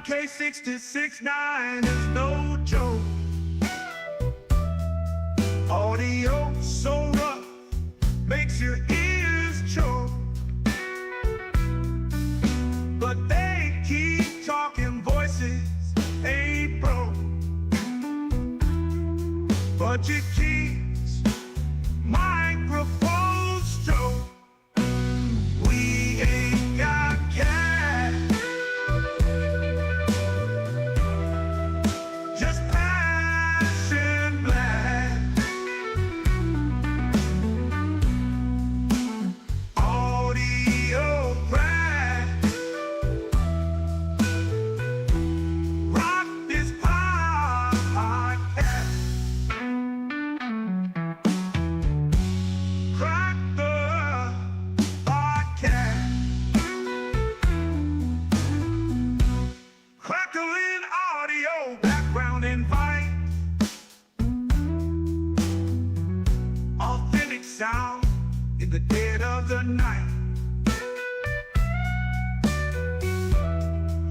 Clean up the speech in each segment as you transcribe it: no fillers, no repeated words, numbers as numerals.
K66.9 is no joke. Audio so rough, makes your ears choke. But they keep talking, voices ain't broke. Budget keeps microphones stroke. We ain't got cash, just passion black. Audio crack. Rock this podcast. Crack the podcast. Crackling audio, background invite. Authentic sound in the dead of the night.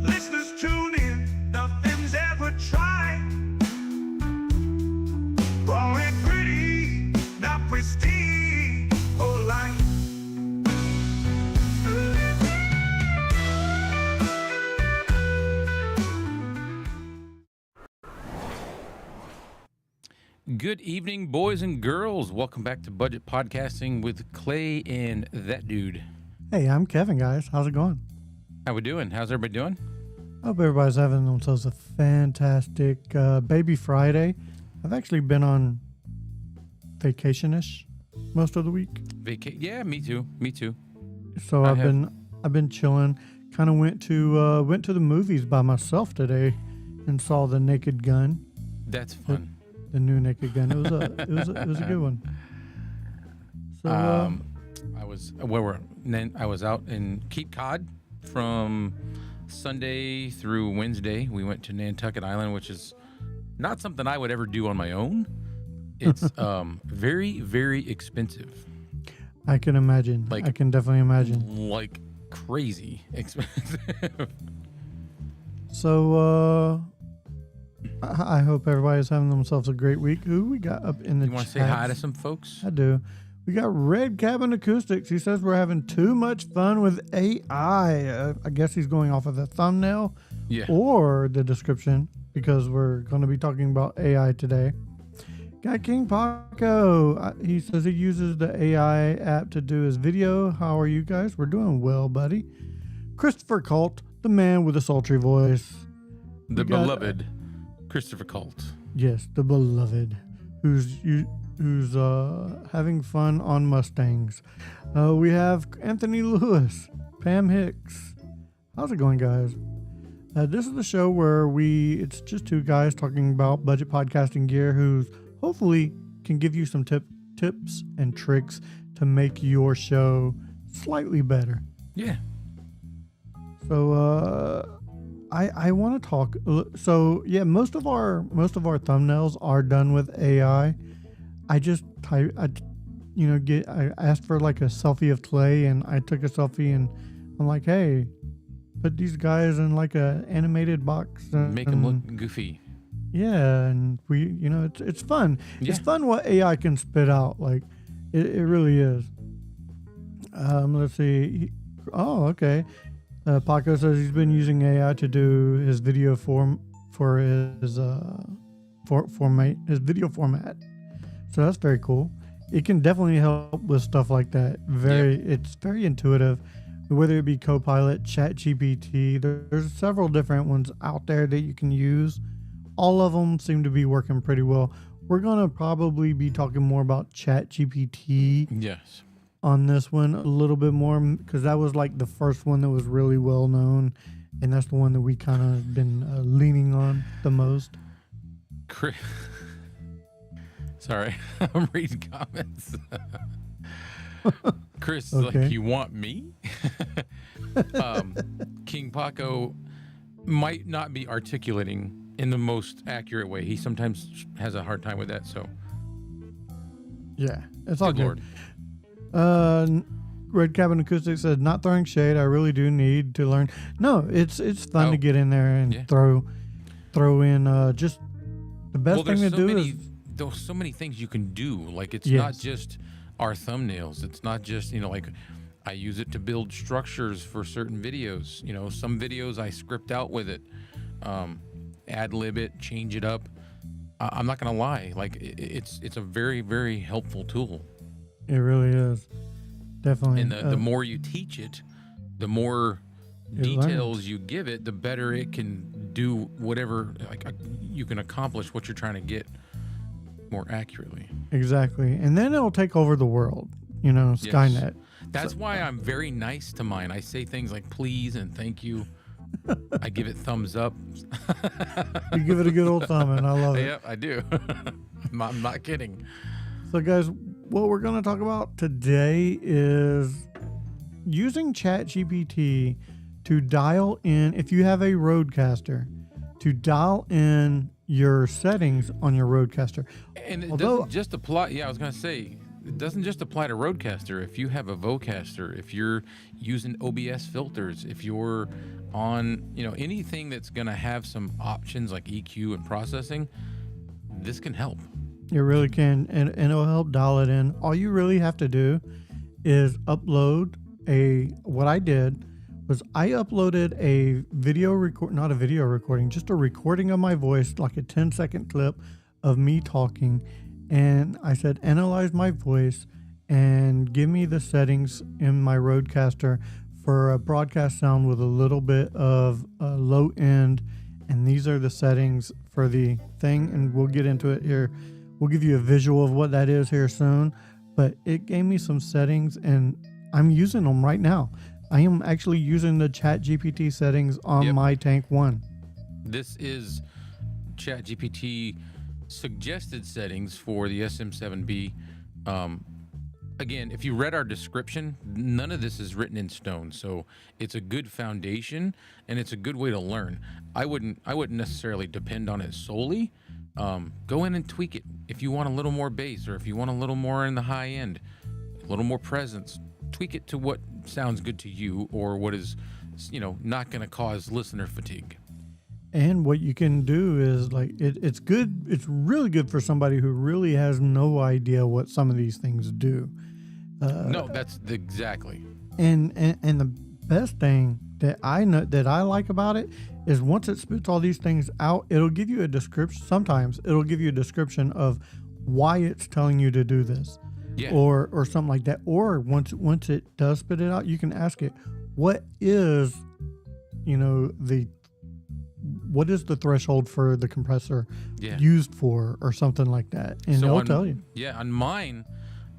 Listeners tune in, nothing's ever tried. Raw and pretty, not pristine or light. Good evening, boys and girls. Welcome back to Budget Podcasting with Clay and that dude. Hey, I'm Kevin, guys. How's it going? How we doing? How's everybody doing? Hope everybody's having themselves a fantastic Baby Friday. I've actually been on vacation-ish most of the week, Yeah, me too. Me too. so I've been chilling. Kind of went to the movies by myself today and saw The Naked Gun, That's fun. the new Naked Gun. It was a good one. So I was out in Cape Cod from Sunday through Wednesday. We went to Nantucket Island, which is not something I would ever do on my own. It's very, very expensive. I can imagine. Like- I can definitely imagine. Like crazy expensive. So I hope everybody's having themselves a great week. Who we got up in the You want to say hi to some folks? I do. We got Red Cabin Acoustics. He says we're having too much fun with AI. I guess he's going off of the thumbnail Yeah. or the description because we're going to be talking about AI today. Got King Paco. He says he uses the AI app to do his video. How are you guys? We're doing well, buddy. Christopher Colt, the man with a sultry voice. The We got- beloved Christopher Colt. Yes, the beloved, who's having fun on Mustangs. We have Anthony Lewis, Pam Hicks. How's it going, guys? This is the show where it's just two guys talking about budget podcasting gear, who's hopefully can give you some tips and tricks to make your show slightly better. Yeah. So I want to talk. So yeah, most of our thumbnails are done with AI. I just I asked for like a selfie of Clay, and I took a selfie, and I'm like, hey, put these guys in like a animated box, Make them look goofy. Yeah, and it's fun. Yeah. It's fun what AI can spit out. Like it really is. Let's see. Okay. Paco says he's been using AI to do his video for his video format. So that's very cool. It can definitely help with stuff like that. It's very intuitive. Whether it be Copilot, ChatGPT, there's several different ones out there that you can use. All of them seem to be working pretty well. We're gonna probably be talking more about ChatGPT Yes. on this one a little bit more, because that was like the first one that was really well known, and that's the one that we kind of been leaning on the most. Sorry, I'm reading comments. Chris is Okay. like, you want me? King Paco might not be articulating in the most accurate way. He sometimes has a hard time with that. So Yeah, it's all good good. Lord. Red Cabin Acoustics said, not throwing shade. I really do need to learn. No, it's fun to get in there and throw in just the best thing to do there's so many things you can do. Like it's not just our thumbnails. It's not just, like I use it to build structures for certain videos. Some videos I script out with it, ad lib it, change it up. I'm not gonna lie, like it's a very, very helpful tool. It really is, definitely. And the more you teach it, the more details you give it, the better it can do whatever you can accomplish what you're trying to get more accurately. Exactly, and then it'll take over the world. Skynet. That's why I'm very nice to mine. I say things like please and thank you. I give it thumbs up. You give it a good old thumb, and I love it. Yep, I do. I'm not kidding. So, guys, what we're going to talk about today is using ChatGPT to dial in, if you have a Rodecaster, to dial in your settings on your Rodecaster. And it doesn't just apply. Yeah, I was going to say, it doesn't just apply to Rodecaster. If you have a Vocaster, if you're using OBS filters, if you're on, anything that's going to have some options like EQ and processing, this can help. It really can, and it'll help dial it in. All you really have to do is upload what I did was I uploaded a not a video recording, just a recording of my voice, like a 10-second clip of me talking. And I said, analyze my voice and give me the settings in my Rodecaster for a broadcast sound with a little bit of low end. And these are the settings for the thing. And we'll get into it here. We'll give you a visual of what that is here soon. But it gave me some settings and I'm using them right now. I am actually using the ChatGPT settings on my Tank 1. This is ChatGPT suggested settings for the SM7B. Again, if you read our description, none of this is written in stone, so it's a good foundation and it's a good way to learn. I wouldn't necessarily depend on it solely. Go in and tweak it. If you want a little more bass, or if you want a little more in the high end, a little more presence, tweak it to what sounds good to you, or what is, not going to cause listener fatigue. And what you can do is it's good. It's really good for somebody who really has no idea what some of these things do. No, that's exactly. And the best thing that I know that I like about it is once it spits all these things out, it'll give you a description. Sometimes it'll give you a description of why it's telling you to do this, or something like that. Or once it does spit it out, you can ask it, what is the threshold for the compressor used for, or something like that, and it'll tell you. Yeah, on mine,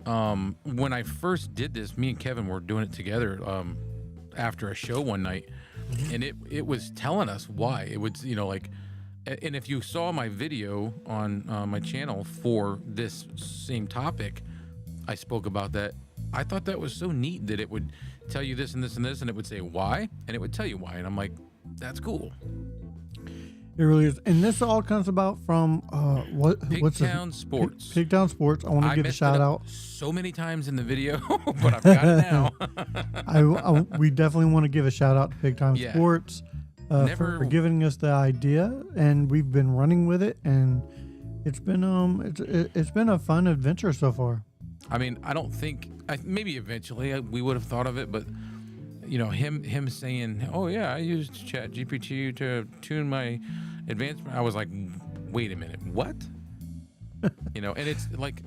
when I first did this, me and Kevin were doing it together after a show one night, and it was telling us why. It would, and if you saw my video on my channel for this same topic, I spoke about that. I thought that was so neat that it would tell you this and this and this, and it would say why, and it would tell you why, and I'm like, that's cool. It really is. And this all comes about from Pigtown Sports. Pigtown Sports. I want to give a shout out so many times in the video, but I've got it now. We definitely want to give a shout out to Pigtown Sports for giving us the idea, and we've been running with it, and it's been a fun adventure so far. I mean, I don't think maybe eventually we would have thought of it, but him saying, "Oh yeah, I used ChatGPT to tune my advanced." I was like, "Wait a minute, what?" And it's like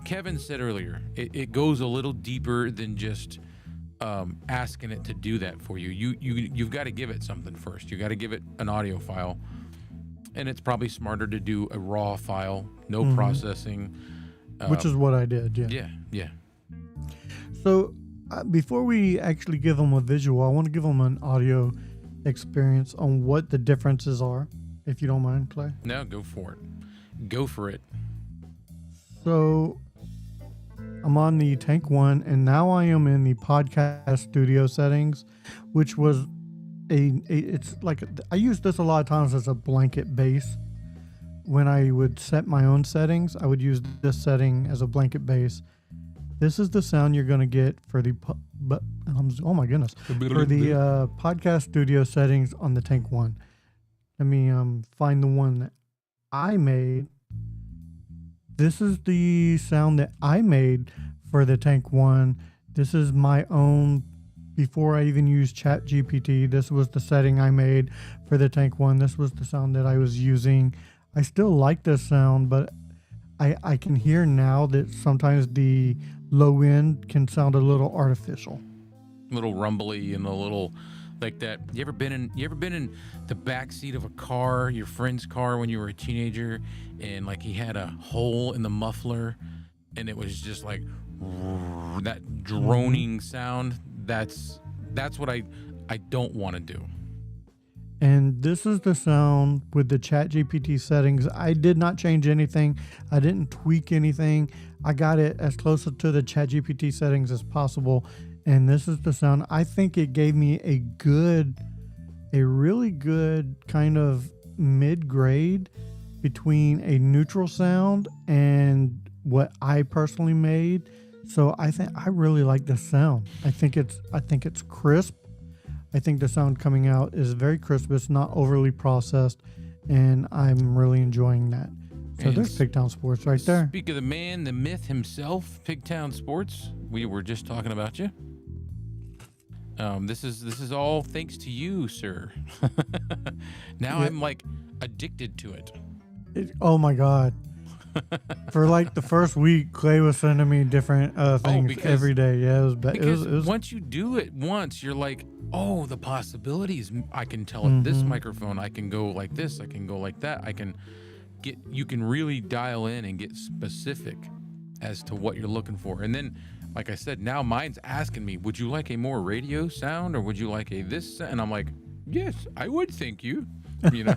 Kevin said earlier, it goes a little deeper than just asking it to do that for you. You've got to give it something first. You got to give it an audio file, and it's probably smarter to do a raw file, no processing, which is what I did. Yeah. So. Before we actually give them a visual, I want to give them an audio experience on what the differences are, if you don't mind, Clay. No, go for it. So I'm on the Tank 1, and now I am in the podcast studio settings, which was it's like, I use this a lot of times as a blanket base. When I would set my own settings, I would use this setting as a blanket base. This is the sound you're going to get for the oh my goodness, for the podcast studio settings on the Tank 1. Let me find the one that I made. This is the sound that I made for the Tank 1. This is my own. Before I even used ChatGPT, this was the setting I made for the Tank 1. This was the sound that I was using. I still like this sound, but I can hear now that sometimes the low end can sound a little artificial. A little rumbly and a little like that. You ever been in the back seat of a car, your friend's car when you were a teenager, and like he had a hole in the muffler and it was just like that droning sound? That's what I don't want to do. And this is the sound with the ChatGPT settings. I did not change anything. I didn't tweak anything. I got it as close to the ChatGPT settings as possible. And this is the sound. I think it gave me a really good kind of mid-grade between a neutral sound and what I personally made. So I really like this sound. I think it's crisp. I think the sound coming out is very crisp. It's not overly processed, and I'm really enjoying that. So And there's Pigtown Sports right there. Speak of the man, the myth himself, Pigtown Sports. We were just talking about you. This is all thanks to you, sir. Now Yeah. I'm like addicted to it. Oh my God. For like the first week, Clay was sending me different things because- every day. Yeah, it was bad. Because It was once you do it once, you're like, oh, the possibilities. I can tell it this microphone. I can go like this. I can go like that. You can really dial in and get specific as to what you're looking for. And then, like I said, now mine's asking me, would you like a more radio sound or would you like a this? And I'm like, yes, I would, thank you. You know?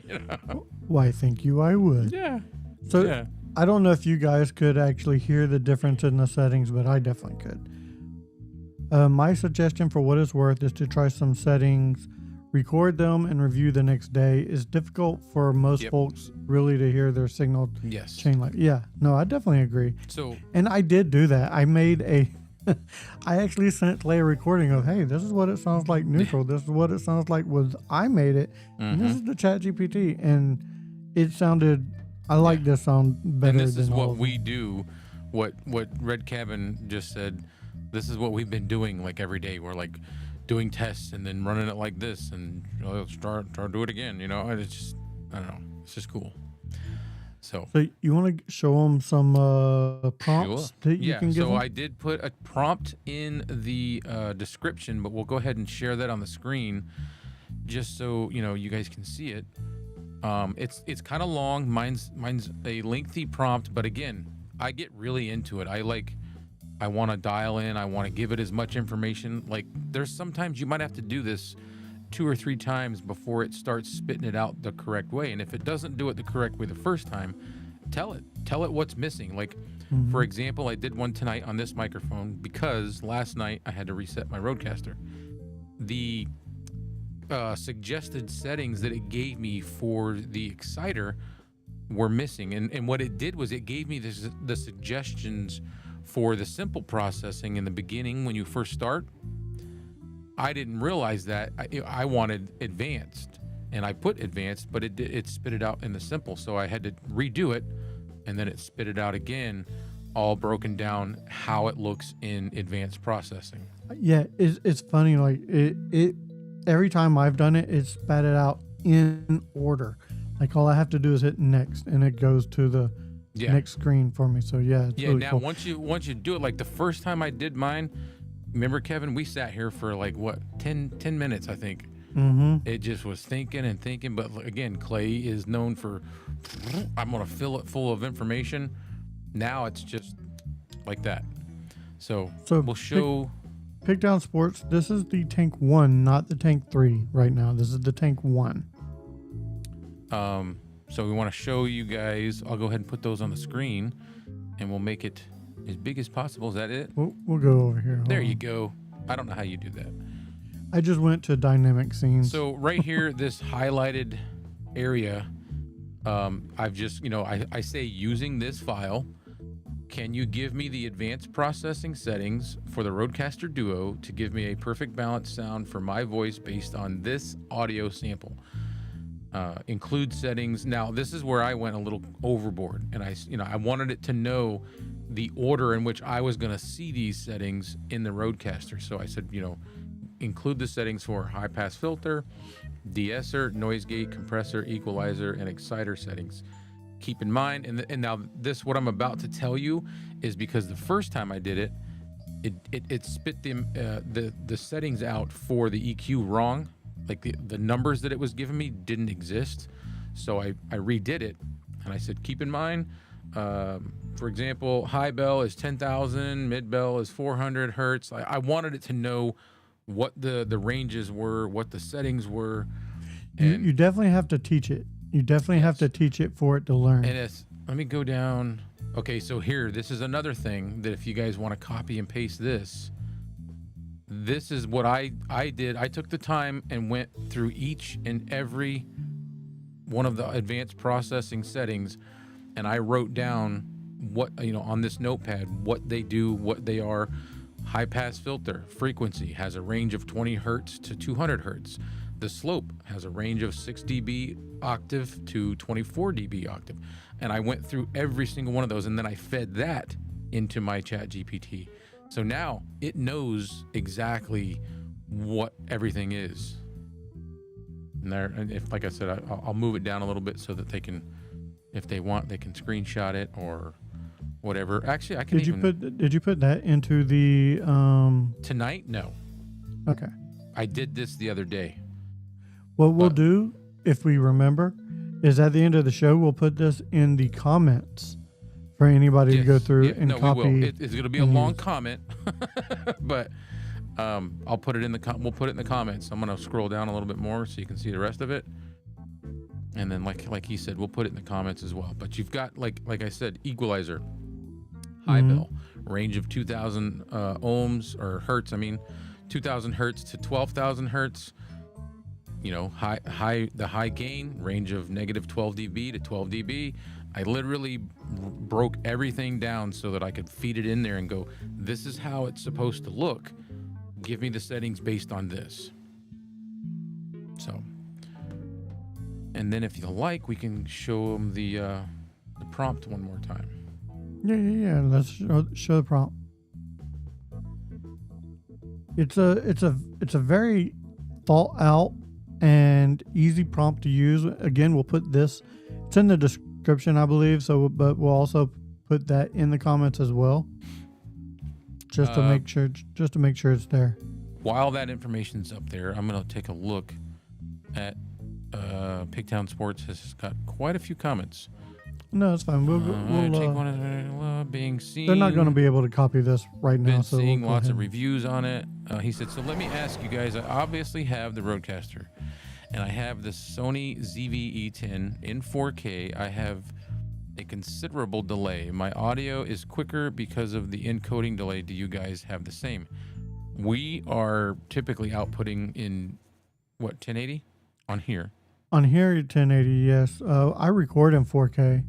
You know? why, thank you, I would. Yeah. So Yeah. I don't know if you guys could actually hear the difference in the settings, but I definitely could. My suggestion for what it's worth is to try some settings, record them, and review the next day. It's difficult for most folks really to hear their signal Yes. chain like. Yeah, no, I definitely agree. So And I did do that. I made I actually sent Clay a recording of, hey, this is what it sounds like neutral. This is what it sounds like with I made it. And this is the ChatGPT. And it sounded, I like this sound better and this than is all what of we do. What Red Cabin just said. This is what we've been doing like every day. We're like doing tests and then running it like this and start do it again. You know, and it's just, I don't know. It's just cool. So you want to show them some prompts that you can give them? I did put a prompt in the description, but we'll go ahead and share that on the screen just so you guys can see it. It's kind of long. Mine's a lengthy prompt, but again, I get really into it. I want to dial in. I want to give it as much information. Like there's sometimes you might have to do this 2 or 3 times before it starts spitting it out the correct way. And if it doesn't do it the correct way the first time, tell it what's missing. Like, for example, I did one tonight on this microphone because last night I had to reset my Rodecaster. The suggested settings that it gave me for the exciter were missing. And what it did was it gave me the suggestions for the simple processing in the beginning when you first start. I didn't realize that. I wanted advanced, and I put advanced, but it spit it out in the simple. So I had to redo it, and then it spit it out again, all broken down how it looks in advanced processing. Yeah, it's funny. Like it every time I've done it, it's spat it out in order. Like all I have to do is hit next, and it goes to the next screen for me. So yeah, it's really now cool. once you do it, like the first time I did mine, remember Kevin, we sat here for like what 10 minutes, I think. It just was thinking and thinking. But again, Clay is known for, I'm gonna fill it full of information. Now it's just like that. So we'll show Pigtown Sports. This is the Tank 1, not the Tank 3 right now. This is the Tank 1. So we want to show you guys. I'll go ahead and put those on the screen, and we'll make it as big as possible. Is that it? We'll go over here. Hold There on. you go. I don't know how you do that. I just went to dynamic scenes. So right here, this highlighted area, I've just, I say using this file, can you give me the advanced processing settings for the Rodecaster Duo to give me a perfect balanced sound for my voice based on this audio sample? Include settings. Now, this is where I went a little overboard, and I wanted it to know the order in which I was going to see these settings in the Rodecaster. So I said, include the settings for high pass filter, De-Esser, noise gate, compressor, equalizer, and exciter settings. Keep in mind, and now this, what I'm about to tell you, is because the first time I did it, it spit the settings out for the EQ wrong. Like the numbers that it was giving me didn't exist. So I redid it, and I said, keep in mind, for example, high bell is 10,000, mid bell is 400 hertz. I wanted it to know what the ranges were, what the settings were. And you definitely have to teach it. You definitely have to teach it for it to learn. And let me go down. Okay, so this is another thing that if you guys want to copy and paste this is what I did. I took the time and went through each and every one of the advanced processing settings, and I wrote down what, on this notepad, what they do, what they are. High pass filter frequency has a range of 20 hertz to 200 hertz. The slope has a range of 6 dB octave to 24 dB octave. And I went through every single one of those, and then I fed that into my ChatGPT. So now it knows exactly what everything is. And if, like I said, I'll move it down a little bit so that they can, if they want, they can screenshot it or whatever. Actually, I can. Did you put that into the tonight? No. Okay. I did this the other day. What we'll do, if we remember, is at the end of the show, we'll put this in the comments for anybody to go through and copy. We will. It's going to be a long comment, but I'll put it in we'll put it in the comments. I'm going to scroll down a little bit more so you can see the rest of it. And then, like he said, we'll put it in the comments as well. But you've got, like I said, equalizer, high bell, range of 2,000 ohms or hertz. 2,000 hertz to 12,000 hertz. The high gain, range of negative 12 dB to 12 dB. I literally broke everything down so that I could feed it in there and go, this is how it's supposed to look. Give me the settings based on this. So, and then if you like, we can show them the prompt one more time. Yeah. Let's show the prompt. It's a very thought out and easy prompt to use. Again, we'll put this. It's in the description, I believe. So, but we'll also put that in the comments as well, just to make sure it's there. While that information's up there, I'm gonna take a look at Pigtown Sports has got quite a few comments. No, it's fine. We'll take one as being seen. They're not going to be able to copy this right now. Been so seeing we'll lots of reviews on it. He said, so let me ask you guys, I obviously have the Rodecaster, and I have the Sony ZV-E10 in 4K. I have a considerable delay. My audio is quicker because of the encoding delay. Do you guys have the same? We are typically outputting in, 1080 on here? On here, 1080, yes. I record in 4K.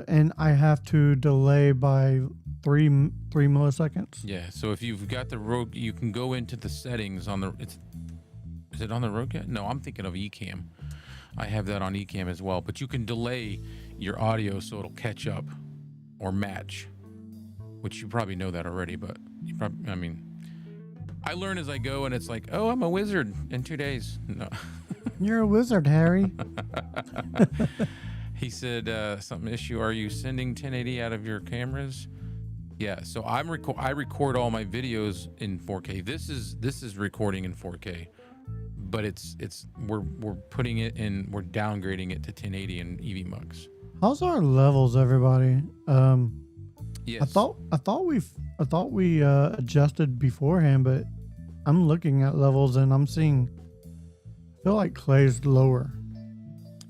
And I have to delay by 3 milliseconds. Yeah, so if you've got the Rode, you can go into the settings on the. Is it on the Rodecaster? No, I'm thinking of Ecamm. I have that on Ecamm as well. But you can delay your audio so it'll catch up or match, which you probably know that already. But you probably, I learn as I go, and it's like, oh, I'm a wizard in 2 days. No. You're a wizard, Harry. He said, something issue. Are you sending 1080 out of your cameras? Yeah. So I record all my videos in 4K. This is recording in 4K, but we're putting it in. We're downgrading it to 1080 in EVMux. How's our levels, everybody? Yes. I thought we adjusted beforehand, but I'm looking at levels and I feel like Clay's lower.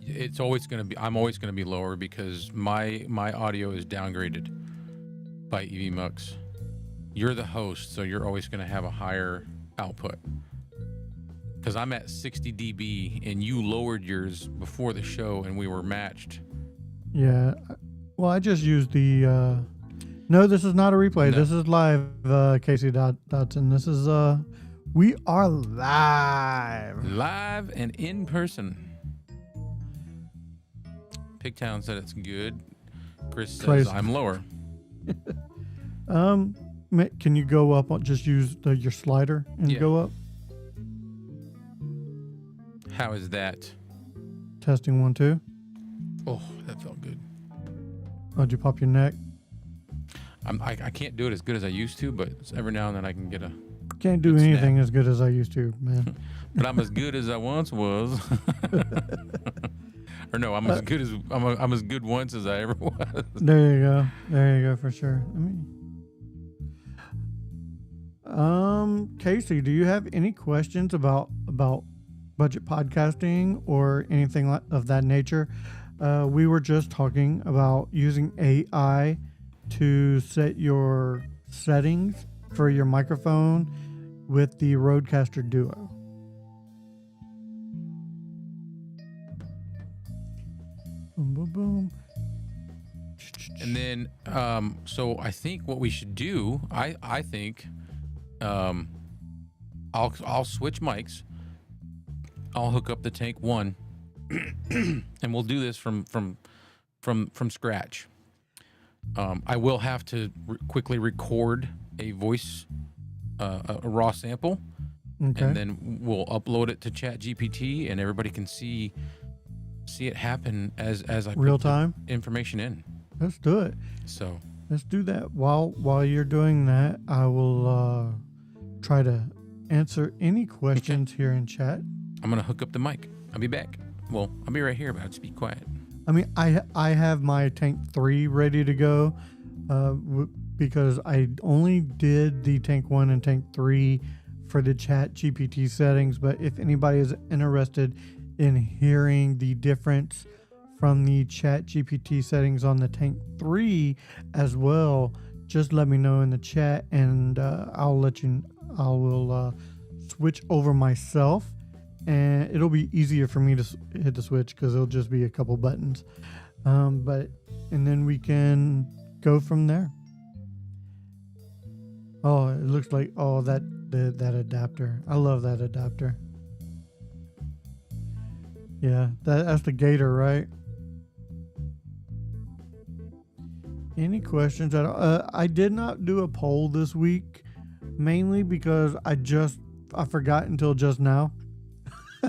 It's always going to be. I'm always going to be lower because my audio is downgraded by EVMux. You're the host, so you're always going to have a higher output. Because I'm at 60 dB and you lowered yours before the show and we were matched. Yeah. Well, I just used the No, this is not a replay. No. This is live, Casey Dodson. This is we are live. Live and in person. Pigtown said it's good. Chris says Crazy. I'm lower. Can you go up? Just use your slider and Yeah. go up. How is that? Testing 1 2. Oh, that felt good. Oh, did you pop your neck? I can't do it as good as I used to, but every now and then I can get a. Can't do Good snap. anything as good as I used to, man. But I'm as good as I once was. Or no, I'm as good as I'm as good once as I ever was. There you go. There you go for sure. Casey, do you have any questions about budget podcasting or anything of that nature? We were just talking about using AI to set your settings for your microphone with the Rodecaster Duo. Boom, boom, boom. And then, so I think what we should do, I think, I'll switch mics. I'll hook up the Tank 1, and we'll do this from scratch. I will have to quickly record a voice, a raw sample, Okay. and then we'll upload it to ChatGPT, and everybody can see it happen as I Real put the time? information in. Let's do it. So Let's do that. While you're doing that, I will try to answer any questions here in chat. I'm gonna hook up the mic. I'll be back. Well, I'll be right here, but I'll just be quiet. I mean, I have my Tank 3 ready to go because I only did the Tank 1 and Tank 3 for the ChatGPT settings. But if anybody is interested in hearing the difference from the ChatGPT settings on the Tank 3 as well, just let me know in the chat, and I will switch over myself, and it'll be easier for me to hit the switch because it'll just be a couple buttons. And then we can go from there. Oh, it looks like that adapter. I love that adapter. Yeah, that's the Gator, right? Any questions at all? I did not do a poll this week, mainly because I forgot until just now.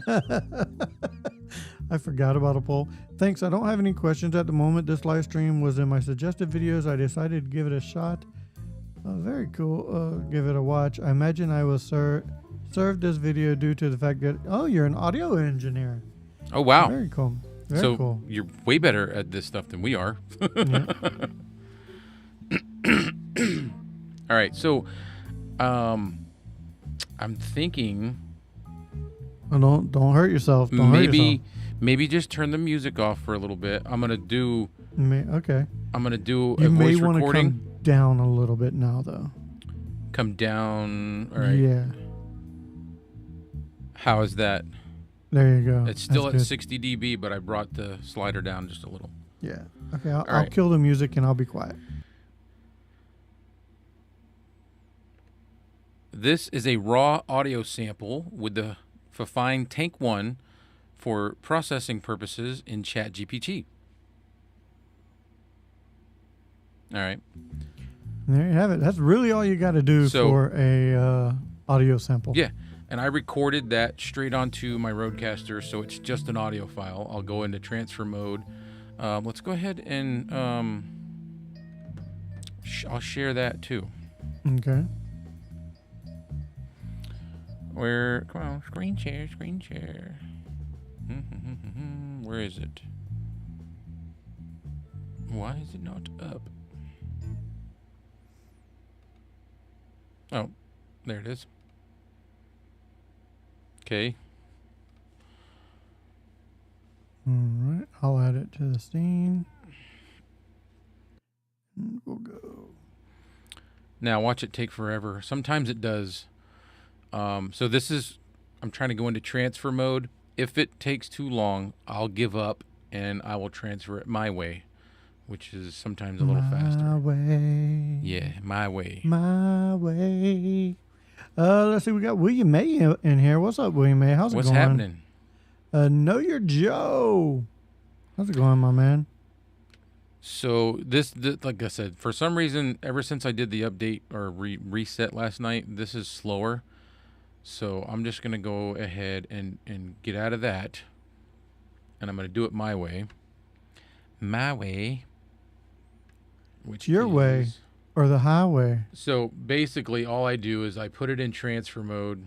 I forgot about a poll. Thanks. I don't have any questions at the moment. This live stream was in my suggested videos. I decided to give it a shot. Very cool. Give it a watch. I imagine I will serve this video due to the fact that you're an audio engineer. Oh wow! Very cool. Very cool. You're way better at this stuff than we are. Yeah. All right, so I'm thinking Don't hurt yourself. Don't hurt yourself. maybe just turn the music off for a little bit. I'm gonna do Okay. a You may voice want to recording. come down a little bit now, though. Come down. All right. Yeah. How is that? There you go. It's still That's at good. 60 dB, but I brought the slider down just a little. Yeah. Okay. I'll right. kill the music and I'll be quiet. This is a raw audio sample with the Fifine Tank 1 for processing purposes in ChatGPT. All right. There you have it. That's really all you got to do for a audio sample. Yeah. And I recorded that straight onto my Rodecaster, so it's just an audio file. I'll go into transfer mode. Let's go ahead and I'll share that too. Okay. Come on, screen share. Where is it? Why is it not up? Oh, there it is. Okay. All right. I'll add it to the scene. And we'll go. Now watch it take forever. Sometimes it does. So this is, I'm trying to go into transfer mode. If it takes too long, I'll give up and I will transfer it my way. which is sometimes a little My faster. way. Yeah, my way. My way. Let's see. We got William May in here. What's up, William May? How's it What's going? happening? Know your Joe. How's it going, my man? So this, like I said, for some reason, ever since I did the update or reset last night, this is slower. So I'm just gonna go ahead and get out of that, and I'm gonna do it my way. My way. Which Your way. is- Or the highway. So basically, all I do is I put it in transfer mode,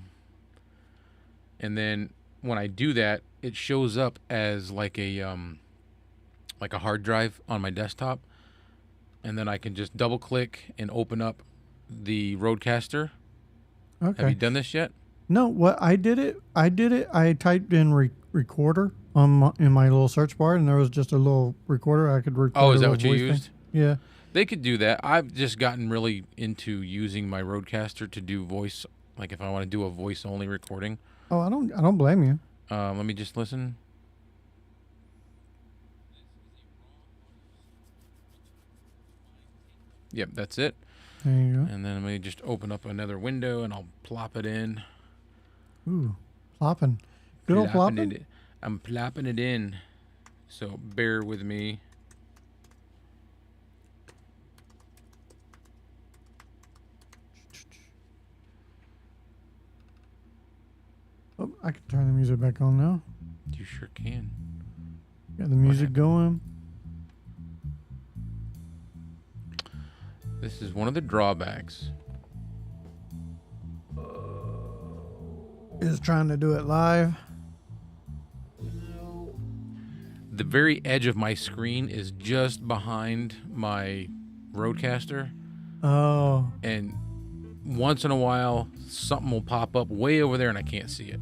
and then when I do that, it shows up as like a hard drive on my desktop, and then I can just double click and open up the Rodecaster. Okay. Have you done this yet? No, what I did it. I typed in recorder in my little search bar, and there was just a little recorder I could record. Oh, is a that little what you voice thing. used? Yeah. They could do that. I've just gotten really into using my Rodecaster to do voice, like if I want to do a voice only recording. Oh, I don't blame you. Let me just listen. Yep, that's it. There you go. And then let me just open up another window and I'll plop it in. Ooh, plopping. Good old plopping. I'm plopping it in. So bear with me. Oh, I can turn the music back on now. You sure can. Got the music going. This is one of the drawbacks. Is trying to do it live. The very edge of my screen is just behind my Rodecaster, Oh, and once in a while something will pop up way over there and I can't see it.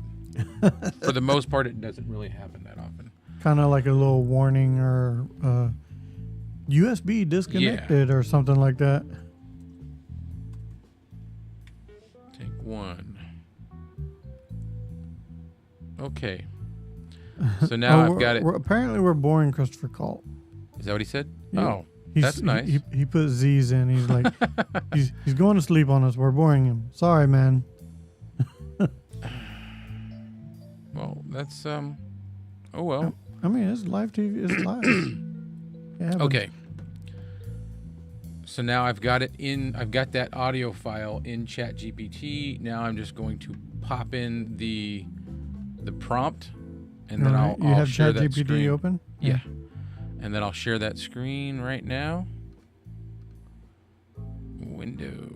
For the most part, it doesn't really happen that often. kind of like a little warning or USB disconnected or something like that. Take one. Okay. So now I've got it. Apparently, we're boring Christopher Colt. Is that what he said? Yeah. Oh, that's nice. He put Z's in. He's like, he's going to sleep on us. We're boring him. Sorry, man. Well, that's oh well. I mean, it's live TV. It's live. Yeah, Okay. So now I've got it in. I've got that audio file in ChatGPT. Now I'm just going to pop in the prompt, and then Alright, I'll have share that ChatGPT screen. open. Yeah. And then I'll share that screen right now. Window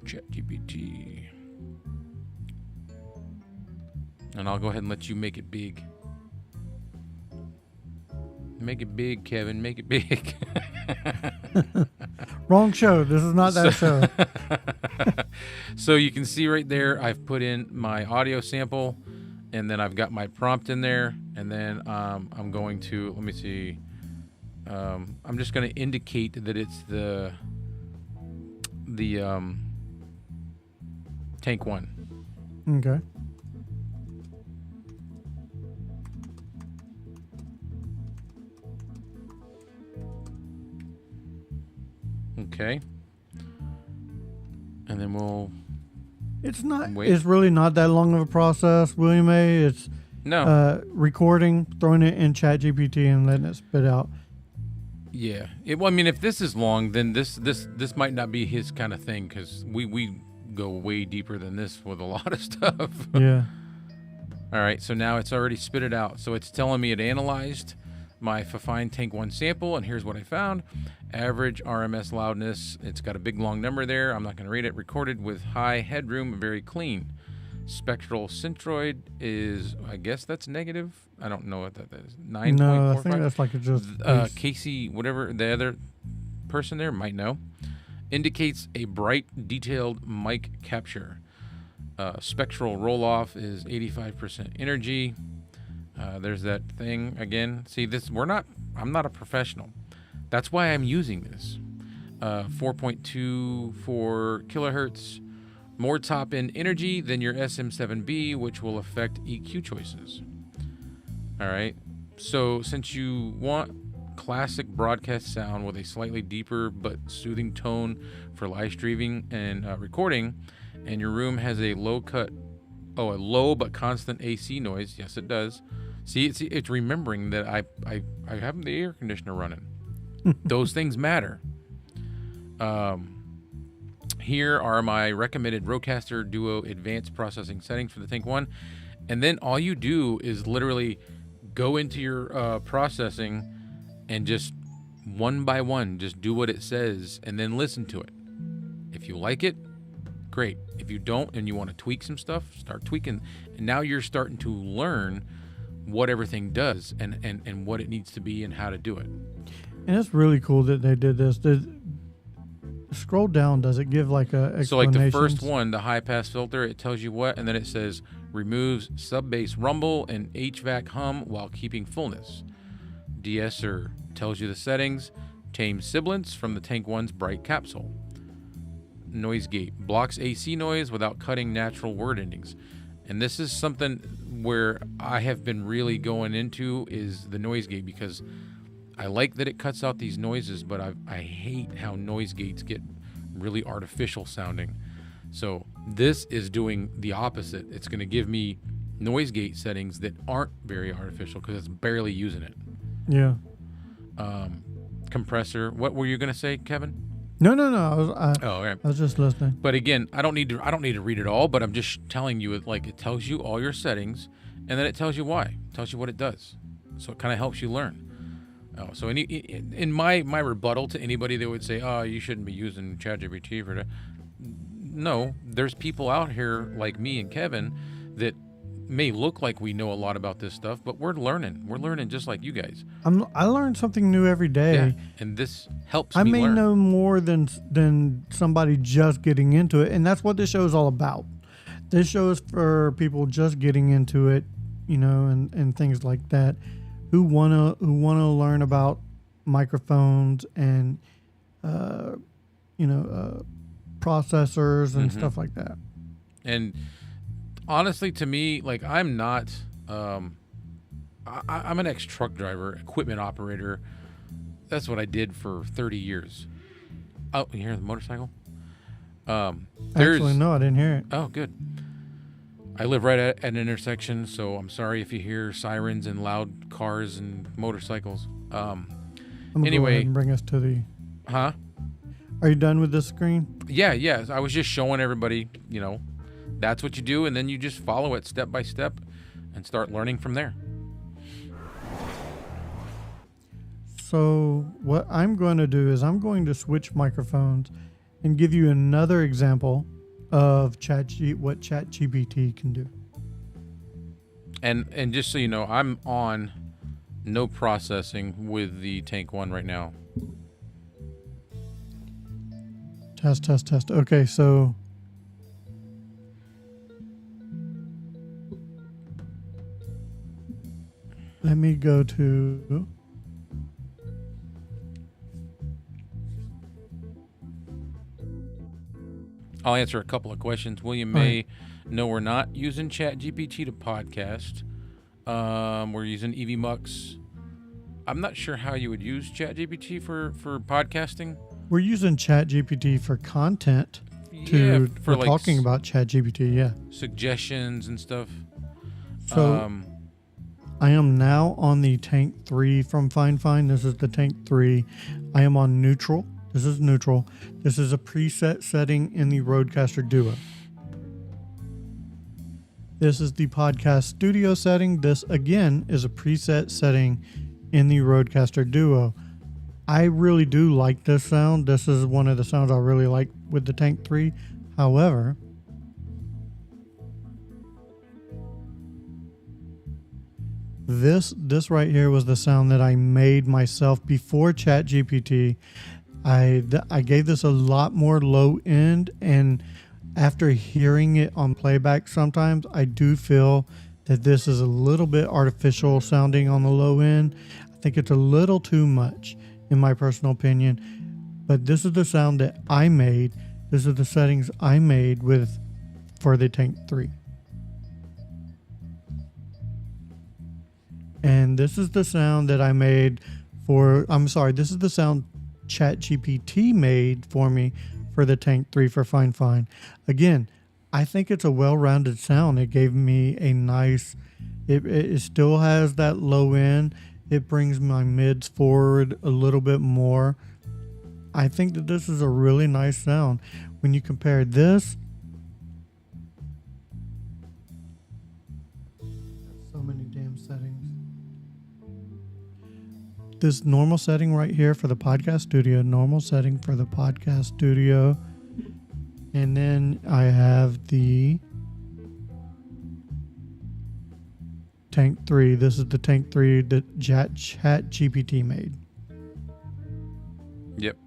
ChatGPT. And I'll go ahead and let you make it big. Make it big, Kevin. Make it big. Wrong show. This is not that show. So you can see right there, I've put in my audio sample, and then I've got my prompt in there, and then I'm going to, let me see, I'm just going to indicate that it's the tank one. Okay. Okay. And then we'll It's not. wait. It's really not that long of a process, William A. It's No. recording, throwing it in ChatGPT, and letting it spit out. Yeah. Well, I mean, if this is long, then this might not be his kind of thing, because we go way deeper than this with a lot of stuff. Yeah. All right, so now it's already spit it out. So it's telling me it analyzed my Fifine Tank 1 sample, and here's what I found. Average RMS loudness, it's got a big long number there. I'm not going to read it. Recorded with high headroom, very clean. Spectral centroid is, I guess that's negative. I don't know what that is. 9.45. No, I think that's like it just. Casey, whatever the other person there might know, indicates a bright, detailed mic capture. Spectral roll-off is 85% energy. There's that thing again. See, this I'm not a professional. That's why I'm using this. 4.24 kilohertz. More top-end energy than your SM7B, which will affect EQ choices. All right. So since you want classic broadcast sound with a slightly deeper but soothing tone for live streaming and recording, and your room has a low but constant AC noise. Yes, it does. See, it's remembering that I have the air conditioner running. Those things matter. Here are my recommended Rodecaster Duo advanced processing settings for the Tank 1. And then all you do is literally go into your processing and just one by one, just do what it says and then listen to it. If you like it, great. If you don't and you want to tweak some stuff, start tweaking. And now you're starting to learn what everything does and what it needs to be and how to do it. And it's really cool that they did this. Scroll down. Does it give like a So like the first one, the high pass filter, it tells you what, and then it says removes sub bass rumble and HVAC hum while keeping fullness. De-Esser tells you the settings. Tames sibilance from the Tank 1's bright capsule. Noise gate blocks AC noise without cutting natural word endings. And this is something where I have been really going into is the noise gate, because I like that it cuts out these noises, but I hate how noise gates get really artificial sounding. So this is doing the opposite. It's going to give me noise gate settings that aren't very artificial because it's barely using it. Yeah. Compressor. What were you going to say, Kevin? No. Okay. I was just listening. But again, I don't need to read it all, but I'm just telling you it tells you all your settings, and then it tells you why. It tells you what it does. So it kind of helps you learn. So in my rebuttal to anybody that would say, "Oh, you shouldn't be using ChatGPT for that," no, there's people out here like me and Kevin that may look like we know a lot about this stuff, but we're learning. We're learning just like you guys. I learn something new every day. Yeah, and this helps I me may learn. know more than somebody just getting into it, and that's what this show is all about. This show is for people just getting into it, and things like that, who wanna learn about microphones and processors and stuff like that. And honestly, to me, like I'm not, I'm an ex-truck driver, equipment operator. That's what I did for 30 years. Oh, you hear the motorcycle? Actually, no, I didn't hear it. Oh, good. I live right at an intersection, so I'm sorry if you hear sirens and loud cars and motorcycles. I'm gonna anyway, go ahead and bring us to the. Huh? Are you done with this screen? Yeah. I was just showing everybody, that's what you do, and then you just follow it step by step and start learning from there. So what I'm going to do is I'm going to switch microphones and give you another example of what ChatGPT can do. And just so you know, I'm on no processing with the Tank 1 right now. Test. Okay, so let me go to I'll answer a couple of questions. William May, no, we're not using ChatGPT to podcast. We're using EVMux. I'm not sure how you would use ChatGPT for podcasting. We're using ChatGPT for content. For like talking about ChatGPT, yeah. Suggestions and stuff. So I am now on the Tank 3 from Fine. This is the Tank 3. I am on neutral. This is neutral. This is a preset setting in the Rodecaster Duo. This is the podcast studio setting. This, again, is a preset setting in the Rodecaster Duo. I really do like this sound. This is one of the sounds I really like with the Tank 3. However, this right here was the sound that I made myself before ChatGPT. I gave this a lot more low end, and after hearing it on playback sometimes, I do feel that this is a little bit artificial sounding on the low end. I think it's a little too much, in my personal opinion. But this is the sound that I made. This is the settings I made for the Tank 3. And this is the sound that I made this is the sound ChatGPT made for me for the Tank 3 for Fine Fine. Again, I think it's a well-rounded sound. It gave me a nice, it still has that low end. It brings my mids forward a little bit more. I think that this is a really nice sound. When you compare this, so many damn settings. This normal setting right here for the podcast studio, normal setting for the podcast studio. And then I have the Tank 3. This is the Tank 3 that ChatGPT made. Yep.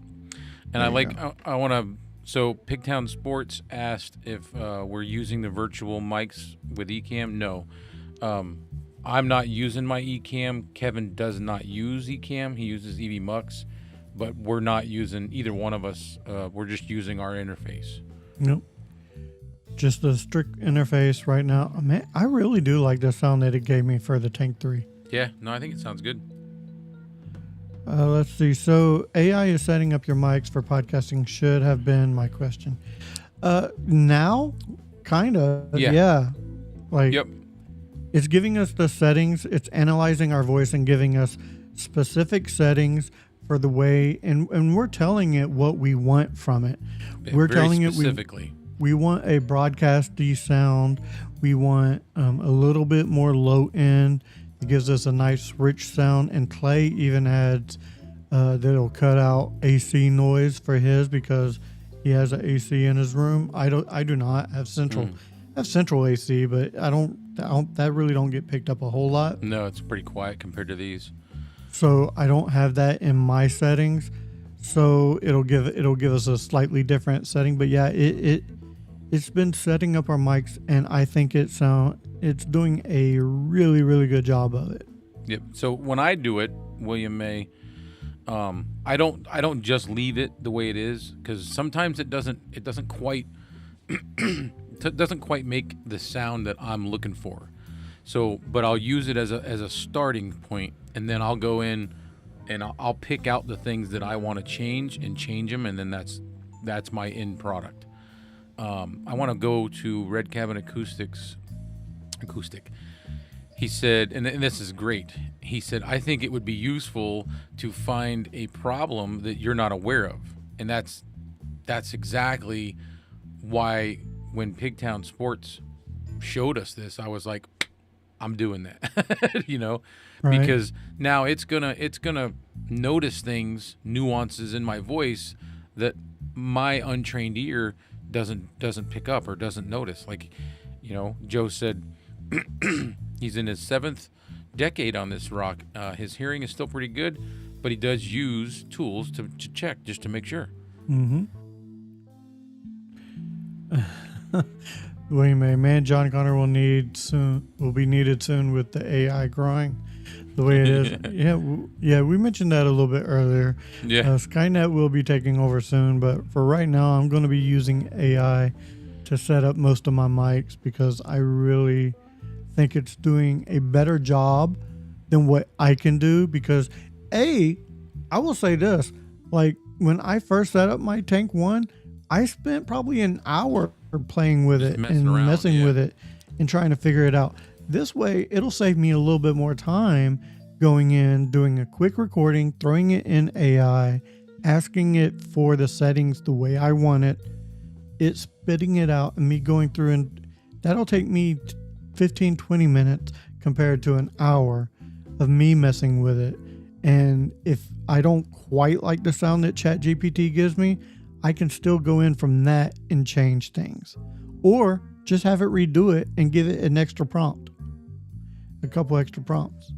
And I want to, so Pigtown Sports asked if we're using the virtual mics with Ecamm. No. I'm not using my Ecamm. Kevin does not use Ecamm. He uses EV Mux, but we're not using either one of us. We're just using our interface. Nope. Just the strict interface right now. Man, I really do like the sound that it gave me for the Tank 3. Yeah, no, I think it sounds good. Let's see. So AI is setting up your mics for podcasting should have been my question. Now, kind of. Yeah. Like, yep. It's giving us the settings. It's analyzing our voice and giving us specific settings for the way, and we're telling it what we want from it. We're very telling specifically. We want a broadcasty sound. We want a little bit more low end. It gives us a nice rich sound. And Clay even adds that it'll cut out AC noise for his because he has an AC in his room. I do not have central. I have central AC, but I don't that really don't get picked up a whole lot. No, it's pretty quiet compared to these. So I don't have that in my settings. So it'll give us a slightly different setting. But yeah, it's been setting up our mics, and I think it's doing a really, really good job of it. Yep. So when I do it, William May, I don't just leave it the way it is, because sometimes it doesn't quite make the sound that I'm looking for. So, but I'll use it as a starting point, and then I'll go in and I'll pick out the things that I want to change them, and then that's my end product. I want to go to Red Cabin Acoustic. He said, and this is great. He said, I think it would be useful to find a problem that you're not aware of, and that's exactly why when Pigtown Sports showed us this, I was like, I'm doing that, Right. Because now it's gonna notice things, nuances in my voice that my untrained ear doesn't pick up or doesn't notice. Like, Joe said he's in his 7th decade on this rock. His hearing is still pretty good, but he does use tools to check just to make sure. Mm-hmm. William A. Man, John Connor will be needed soon with the AI growing the way it is. Yeah, we mentioned that a little bit earlier. Yeah. Skynet will be taking over soon, but for right now, I'm going to be using AI to set up most of my mics because I really think it's doing a better job than what I can do. Because I will say this, like when I first set up my Tank 1, I spent probably an hour playing with it and messing with it and trying to figure it out. This way, it'll save me a little bit more time going in, doing a quick recording, throwing it in AI, asking it for the settings the way I want it. It's spitting it out and me going through, and that'll take me 15, 20 minutes compared to an hour of me messing with it. And if I don't quite like the sound that ChatGPT gives me, I can still go in from that and change things, or just have it redo it and give it an extra prompt, a couple extra prompts.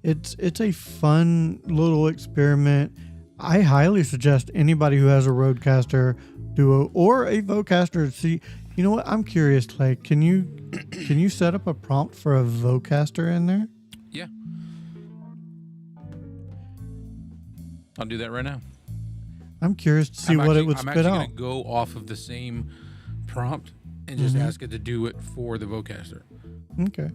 It's a fun little experiment. I highly suggest anybody who has a Rodecaster Duo or a Vocaster. See, you know what? I'm curious, Clay. Can you set up a prompt for a Vocaster in there? Yeah. I'll do that right now. I'm curious to see what it would spit out. I'm actually going to go off of the same prompt and just ask it to do it for the Vocaster. Okay.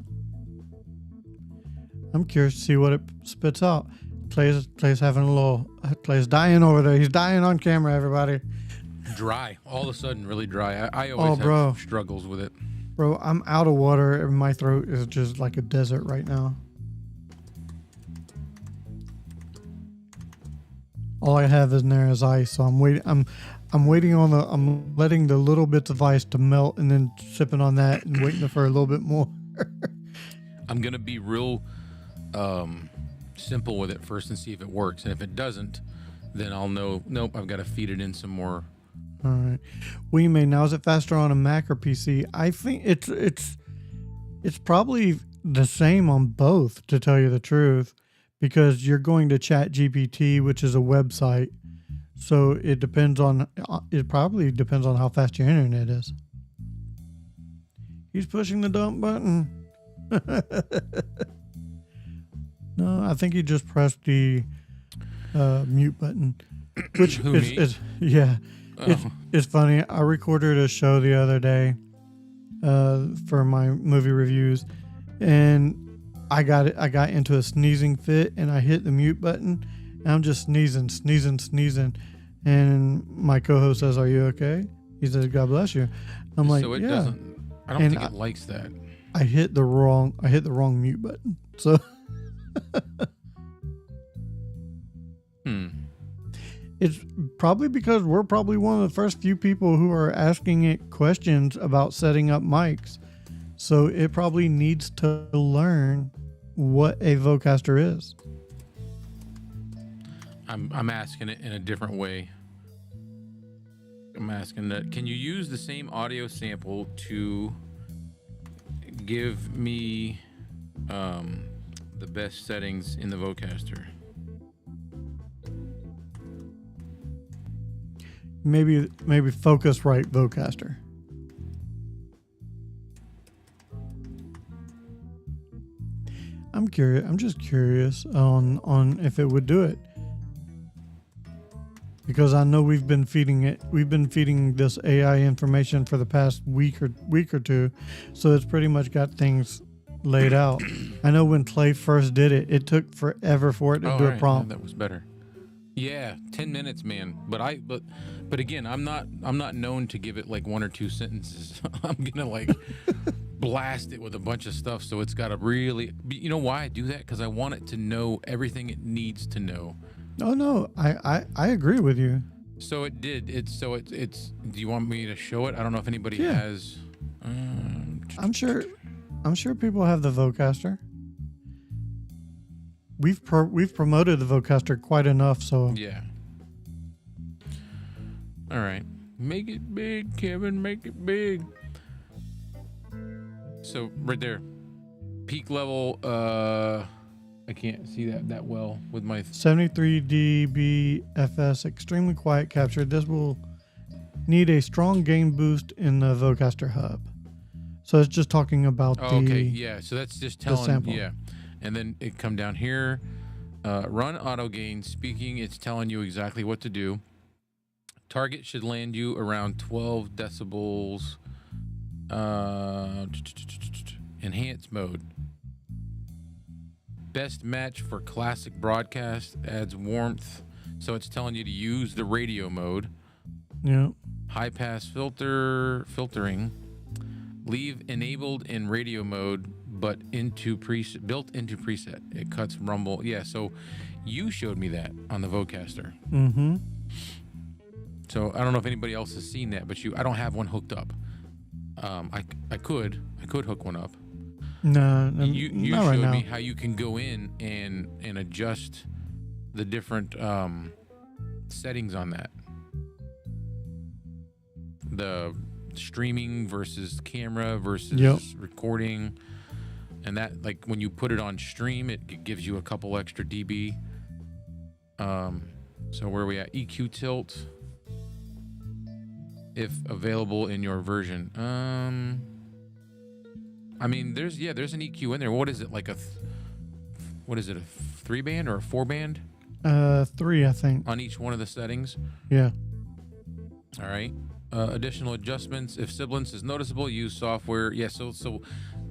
I'm curious to see what it spits out. Clay's having a little. Clay's dying over there. He's dying on camera, everybody. Dry. All of a sudden, really dry. I always have struggles with it. Bro, I'm out of water and my throat is just like a desert right now. All I have in there is ice, so I'm waiting. I'm waiting on the. I'm letting the little bits of ice to melt and then sipping on that and waiting for a little bit more. I'm gonna be real simple with it first and see if it works, and if it doesn't, then I'll know. Nope, I've got to feed it in some more. All right. William May, now is it faster on a Mac or PC? I think it's probably the same on both, to tell you the truth, because you're going to ChatGPT, which is a website. So it probably depends on how fast your internet is. He's pushing the dump button. No, I think he just pressed the mute button, which is yeah. It's funny. I recorded a show the other day for my movie reviews, and I got into a sneezing fit, and I hit the mute button, and I'm just sneezing, and my co-host says, "Are you okay?" He says, "God bless you." I'm like, so it "Yeah." doesn't. I don't think it likes that. I hit the wrong mute button. So. It's probably because we're probably one of the first few people who are asking it questions about setting up mics. So it probably needs to learn what a Vocaster is. I'm asking it in a different way. I'm asking that, can you use the same audio sample to give me the best settings in the Vocaster? Maybe Focusrite Vocaster. I'm curious. I'm just curious on if it would do it, because I know we've been feeding this AI information for the past week or two, so it's pretty much got things laid out. I know when Clay first did it, it took forever for it to do a prompt. That was better. Yeah, 10 minutes, man. But again, I'm not known to give it like one or two sentences. I'm gonna like blast it with a bunch of stuff, so it's got to really. You know why I do that? Because I want it to know everything it needs to know. Oh no, I agree with you. So it did. It's. Do you want me to show it? I don't know if anybody has. I'm sure people have the Vocaster. We've promoted the Vocaster quite enough, so yeah. All right, make it big, Kevin. Make it big. So right there, peak level. I can't see that well with my 73 dB FS, extremely quiet capture. This will need a strong gain boost in the Vocaster hub. So it's just talking about okay, yeah. So that's just telling, sample. Yeah. And then it come down here, run auto gain speaking. It's telling you exactly what to do. Target should land you around 12 decibels. Enhanced mode. Best match for classic broadcast, adds warmth. So it's telling you to use the radio mode. Yeah. High pass filtering. Leave enabled in radio mode, but built into preset. It cuts rumble. Yeah, so you showed me that on the Vocaster. Mm-hmm. So I don't know if anybody else has seen that, but I don't have one hooked up. I could hook one up. No, you not showed right now. me how you can go in and adjust the different settings on that. The streaming versus camera versus recording, and that, like, when you put it on stream, it gives you a couple extra dB. So where are we at? EQ tilt, if available in your version. I mean, there's an EQ in there. What is it, like what is it, a 3-band or a 4-band? 3, I think. On each one of the settings. Yeah. All right. Additional adjustments. If sibilance is noticeable, use software. Yeah, so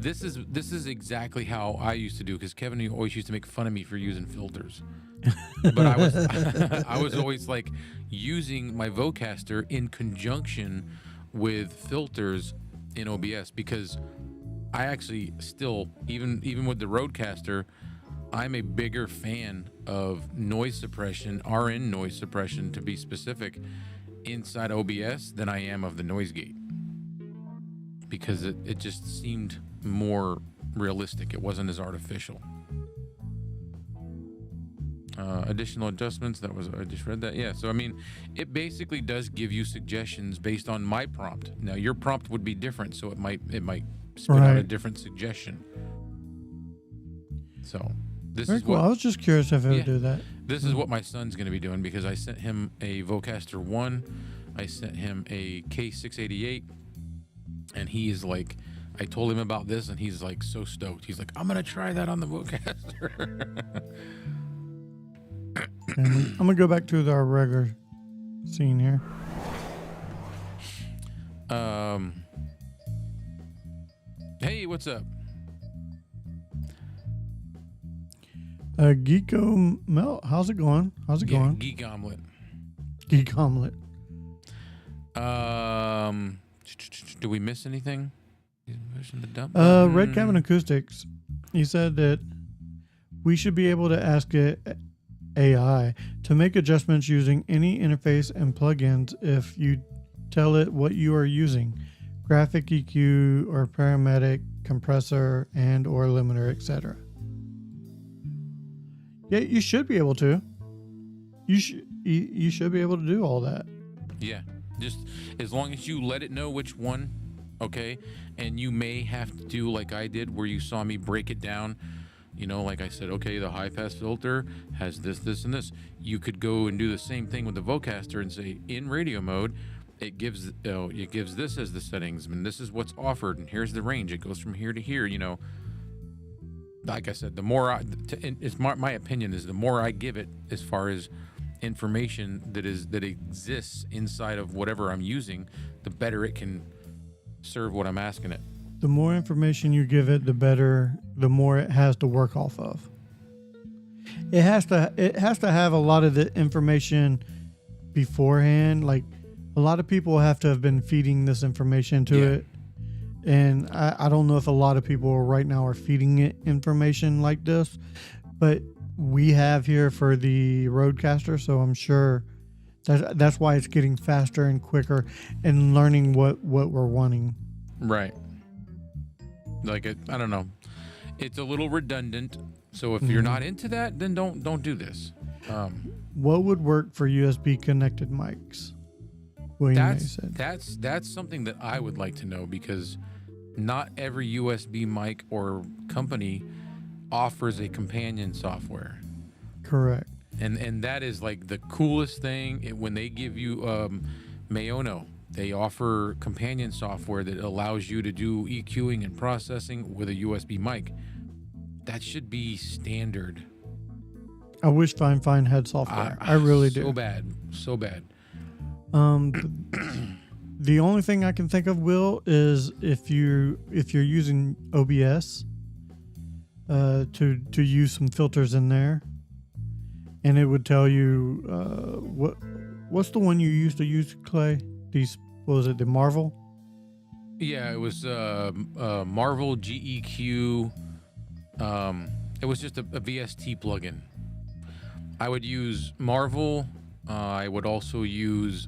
This is exactly how I used to do, because Kevin always used to make fun of me for using filters. But I was I was always like using my Vocaster in conjunction with filters in OBS, because I actually still, even with the Rodecaster, I'm a bigger fan of noise suppression, RN noise suppression to be specific, inside OBS than I am of the noise gate, because it just seemed more realistic. It wasn't as artificial. Additional adjustments, I just read that. Yeah, so I mean, it basically does give you suggestions based on my prompt. Now your prompt would be different, so it might spit out a different suggestion. So this Very is cool. what I was just curious if it would do that. this is what my son's going to be doing, because I sent him a Vocaster 1, I sent him a K688, and he is like, I told him about this and he's like so stoked. He's like, I'm going to try that on the Vocaster. I'm gonna go back to our regular scene here. Hey, what's up? Geeko Mel, how's it going? Geek Omelet. Geek Omelet. Do we miss anything? The dump? Red Cabin Acoustics. He said that we should be able to ask it AI to make adjustments using any interface and plugins if you tell it what you are using: graphic EQ or paramedic, compressor and or limiter, etc. Yeah, you should be able to. You should be able to do all that. Yeah, just as long as you let it know which one, okay? And you may have to do like I did, where you saw me break it down. You know, like I said, okay, the high pass filter has this, this, and this. You could go and do the same thing with the Vocaster and say, in radio mode, it gives this as the settings, and this is what's offered, and here's the range. It goes from here to here. You know, like I said, the more it's my opinion is the more I give it as far as information that exists inside of whatever I'm using, the better it can serve what I'm asking it. The more information you give it, the better, the more it has to work off of. It has to have a lot of the information beforehand. Like, a lot of people have to have been feeding this information to it. And I don't know if a lot of people right now are feeding it information like this, but we have here for the Rodecaster, so I'm sure that's why it's getting faster and quicker and learning what we're wanting. Right. Like I don't know. It's a little redundant. So if you're not into that, then don't do this. What would work for USB connected mics? That's something that I would like to know, because not every USB mic or company offers a companion software. Correct. And that is like the coolest thing. When they give you Mayono, they offer companion software that allows you to do EQing and processing with a USB mic. That should be standard. I wish Fine had software. I really do. So bad. The only thing I can think of, Will, is if you're using OBS, to use some filters in there, and it would tell you what's the one you used to use, Clay? What was it, the Marvel? Yeah, it was Marvel GEQ. It was just a VST plugin. I would use Marvel. I would also use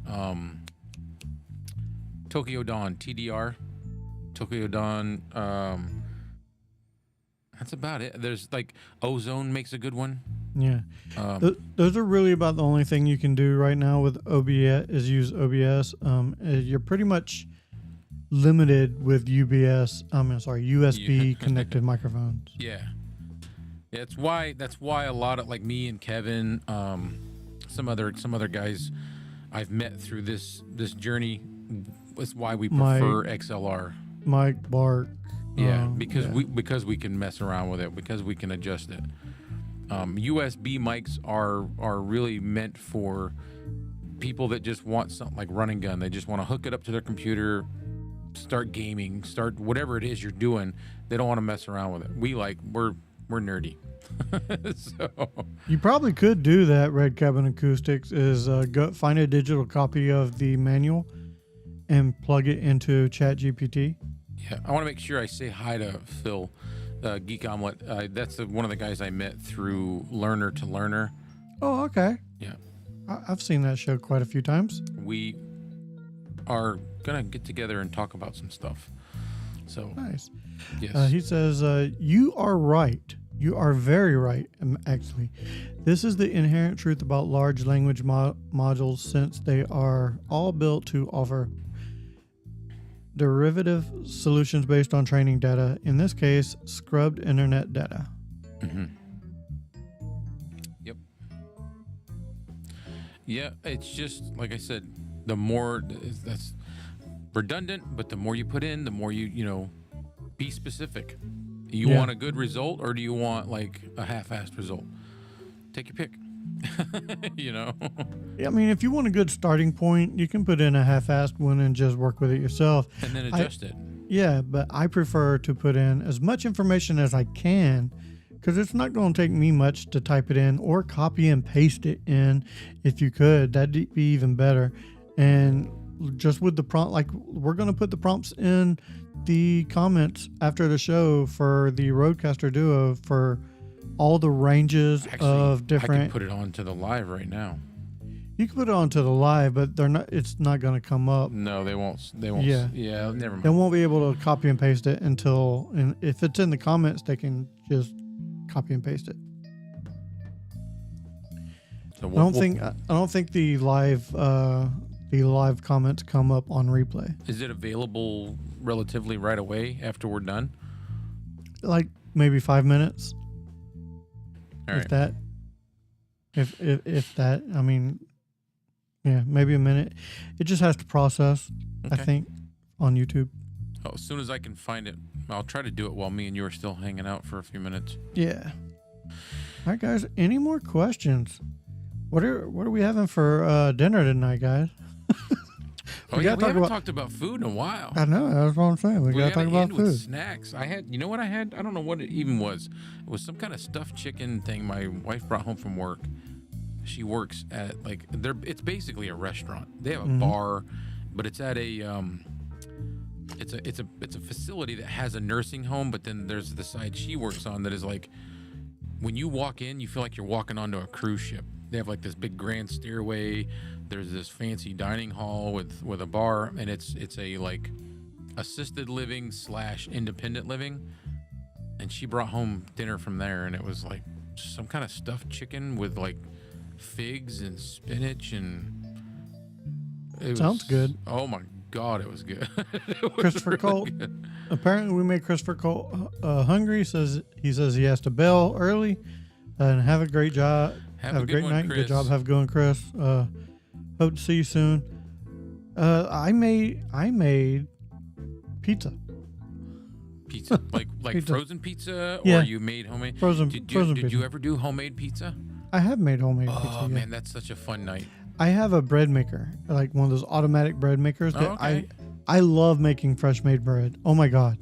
Tokyo Dawn TDR. Tokyo Dawn. That's about it. There's like Ozone makes a good one. Yeah. Those are really about the only thing you can do right now with OBS is use OBS. You're pretty much limited with USB connected microphones. Yeah. That's why a lot of like me and Kevin, some other guys I've met through this journey. That's why we prefer XLR. Mike Bark. Yeah, because we can mess around with it, because we can adjust it. USB mics are really meant for people that just want something like run and gun. They just want to hook it up to their computer, start gaming, start whatever it is you're doing. They don't want to mess around with it. We're nerdy. So You probably could do that. Red Cabin Acoustics is go find a digital copy of the manual and plug it into ChatGPT. yeah, I want to make sure I say hi to Phil, Geek Omelet. That's one of the guys I met through Learner to Learner. Oh, okay. Yeah, I've seen that show quite a few times. we are gonna get together and talk about some stuff. So Nice. yes, He says, you are right. You are very right, actually. This is the inherent truth about large language modules, since they are all built to offer derivative solutions based on training data, in this case, scrubbed internet data. mm-hmm. Yep. Yeah, it's just like I said. The more that's redundant, but the more you put in, the more you know, be specific. You Yeah. want a good result, or do you want like a half-assed result? Take your pick. You know. Yeah, I mean, if you want a good starting point, you can put in a half-assed one and just work with it yourself. And then adjust it. Yeah, but I prefer to put in as much information as I can, because it's not going to take me much to type it in or copy and paste it in. If you could, that'd be even better. And just with the prompt, like we're going to put the prompts in the comments after the show for the Rodecaster Duo for all the ranges Actually, of I different. can put it on to the live right now. You can put it onto the live, but they're not. It's not going to come up. No, they won't. They won't. Yeah. Yeah. Never They mind. won't be able to copy and paste it until, and if it's in the comments, they can just copy and paste it. So I don't think the live comments come up on replay. Is it available relatively right away after we're done? Like maybe 5 minutes, All if right. that. If that, I mean, yeah, maybe a minute. It just has to process, I Okay. think, on YouTube. Oh, as soon as I can find it, I'll try to do it while me and you are still hanging out for a few minutes. Yeah. All right, guys. Any more questions? What are we having for dinner tonight, guys? Oh, yeah, gotta we talk haven't about- talked about food in a while. I know. That's what I'm saying. We gotta talk gotta about end with food. snacks. I had, you know what I had? I don't know what it even was. It was some kind of stuffed chicken thing my wife brought home from work. She works at it's basically a restaurant. They have a bar, but it's at a it's a facility that has a nursing home, but then there's the side she works on that is like, when you walk in, you feel like you're walking onto a cruise ship. They have like this big grand stairway. There's this fancy dining hall with a bar, and it's a like assisted living / independent living. And she brought home dinner from there, and it was like some kind of stuffed chicken with like figs and spinach, and it Sounds good. Oh my God, it was good. It was Christopher really Colt. good. Apparently, we made Christopher Colt hungry. He says he has to bail early. And have a great job. Have Have a a good great one, night. Chris. Good job. Have a good one, Chris. Hope to see you soon. I made pizza. Pizza, like Pizza. frozen pizza, or Yeah. you made homemade. Frozen Did frozen you pizza. ever do homemade pizza? I have made homemade Oh pizza. Yeah. man, that's such a fun night. I have a bread maker, like one of those automatic bread makers. That Oh, okay. I love making fresh made bread. Oh my God.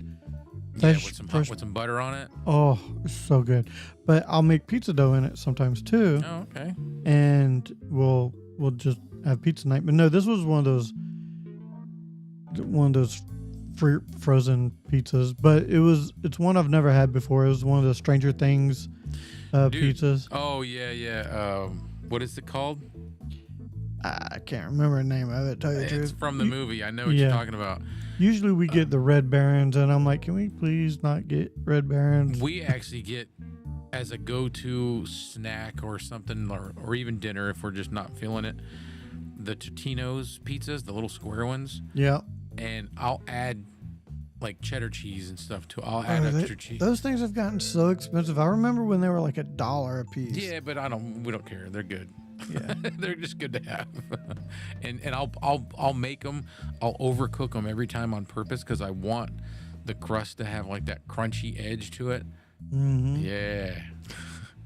Yeah, Fresh- with some butter on it. Oh, it's so good. But I'll make pizza dough in it sometimes too. Oh, okay. And we'll just have pizza night. But no, this was one of those frozen pizzas. But it's one I've never had before. It was one of the Stranger Things Dude. pizzas. Oh yeah. What is it called? I can't remember the name of it. Tell you the It's truth. from the movie. I know what you're Yeah. talking about. Usually we get the Red Barons, and I'm like, can we please not get Red Barons? We actually get as a go-to snack or something, or even dinner if we're just not feeling it, the Totino's pizzas, the little square ones, Yeah. and I'll add like cheddar cheese and stuff too. I'll add extra cheese. Those things have gotten so expensive. I remember when they were like $1 a piece. Yeah, but we don't care. They're good. Yeah. They're just good to have. and I'll make them. I'll overcook them every time on purpose because I want the crust to have like that crunchy edge to it. Mm-hmm. Yeah.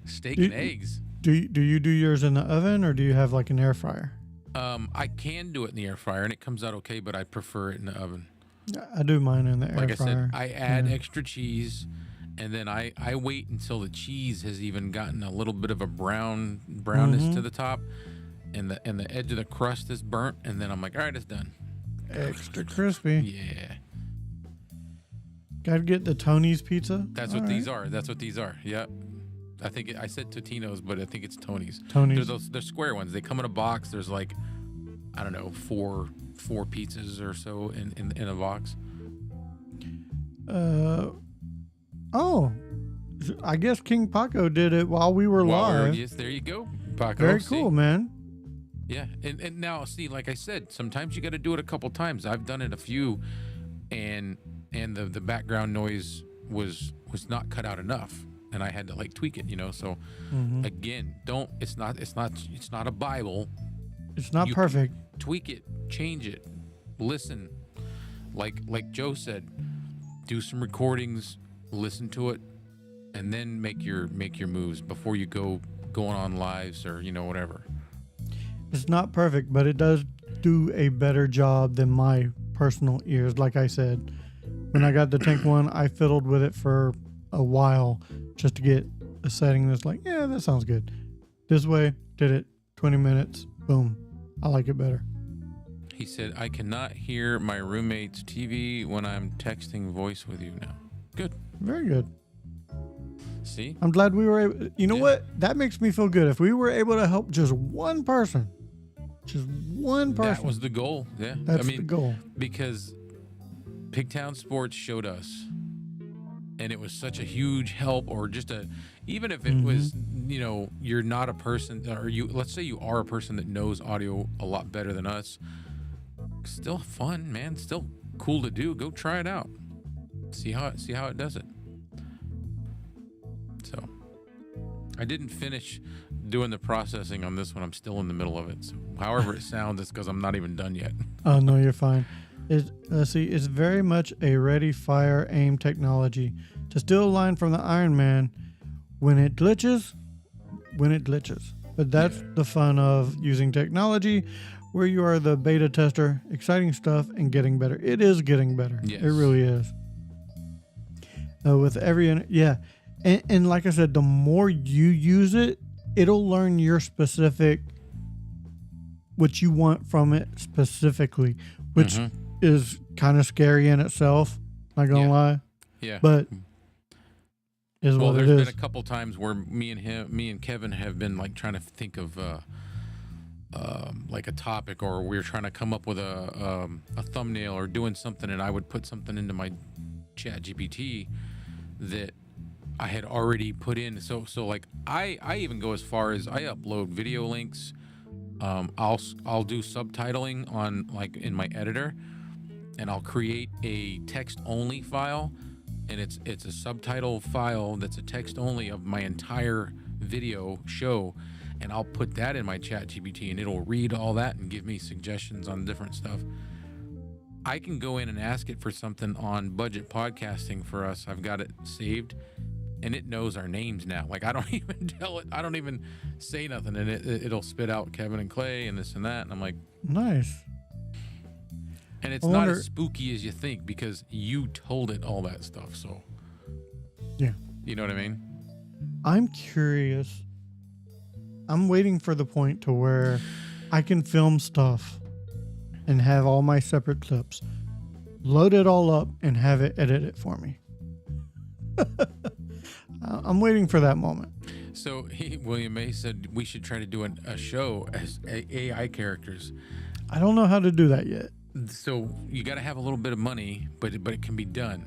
Steak and eggs. Do you do yours in the oven, or do you have like an air fryer? I can do it in the air fryer and it comes out okay, but I prefer it in the oven. I do mine in the air Like I fryer. said, I add extra cheese, and then I wait until the cheese has even gotten a little bit of a brownness to the top, and the edge of the crust is burnt, and then I'm like, all right, it's done. Extra crispy. Yeah. Gotta get the Tony's pizza. That's what these are. That's what these are. Yep. I think I said Totino's, but I think it's Tony's. Tony's. They're square ones. They come in a box. There's like, I don't know, four pizzas or so in a box. Oh, I guess King Paco did it while we were live. Yes, there you go, Paco. Very cool, man. Yeah, and now see, like I said, sometimes you got to do it a couple times. I've done it a few, and the background noise was not cut out enough, and I had to like tweak it, So again, it's not a Bible. It's not perfect. Tweak it, change it, listen. Like Joe said, do some recordings, listen to it, and then make your moves before you going on lives or whatever. It's not perfect, but it does do a better job than my personal ears. Like I said, when I got the Tank one, I fiddled with it for a while just to get a setting that's like, yeah, that sounds good. This way, did it 20 minutes, boom. I like it better. He said, I cannot hear my roommate's TV when I'm texting voice with you now. Good. Very good. See? I'm glad we were able, what? That makes me feel good. If we were able to help just one person. That was the goal. Yeah. That's the goal. Because Pigtown Sports showed us, and it was such a huge help, or just even if it was, you're not a person, or let's say you are a person that knows audio a lot better than us. Still fun, man. Still cool to do. Go try it out. See how it does it. So I didn't finish doing the processing on this one. I'm still in the middle of it. So however it sounds, it's because I'm not even done yet. Oh no, you're fine. It's very much a ready, fire, aim technology. To steal a line from the Iron Man, when it glitches. But that's the fun of using technology, where you are the beta tester, exciting stuff, and getting better. It is getting better. Yes. It really is. With every, and like I said, the more you use it, it'll learn your specific, what you want from it specifically, which is kind of scary in itself. Not gonna lie. Yeah. But is well, what it there's is. been a couple times where me and Kevin have been like trying to think of like a topic, or we're trying to come up with a thumbnail or doing something, and I would put something into my ChatGPT that I had already put in. So like I even go as far as I upload video links. I'll do subtitling on like in my editor, and I'll create a text only file, and it's a subtitle file that's a text only of my entire video show, and I'll put that in my ChatGPT, and it'll read all that and give me suggestions on different stuff. I can go in and ask it for something on budget podcasting for us. I've got it saved, and it knows our names now. Like I don't even tell it. I don't even say nothing, and it'll spit out Kevin and Clay and this and that. And I'm like, nice. And it's not as spooky as you think, because you told it all that stuff. So yeah, you know what I mean? I'm curious. I'm waiting for the point to where I can film stuff and have all my separate clips, load it all up, and have it edit it for me. I'm waiting for that moment. So William May said we should try to do a show as AI characters. I don't know how to do that yet. So you got to have a little bit of money, but it can be done,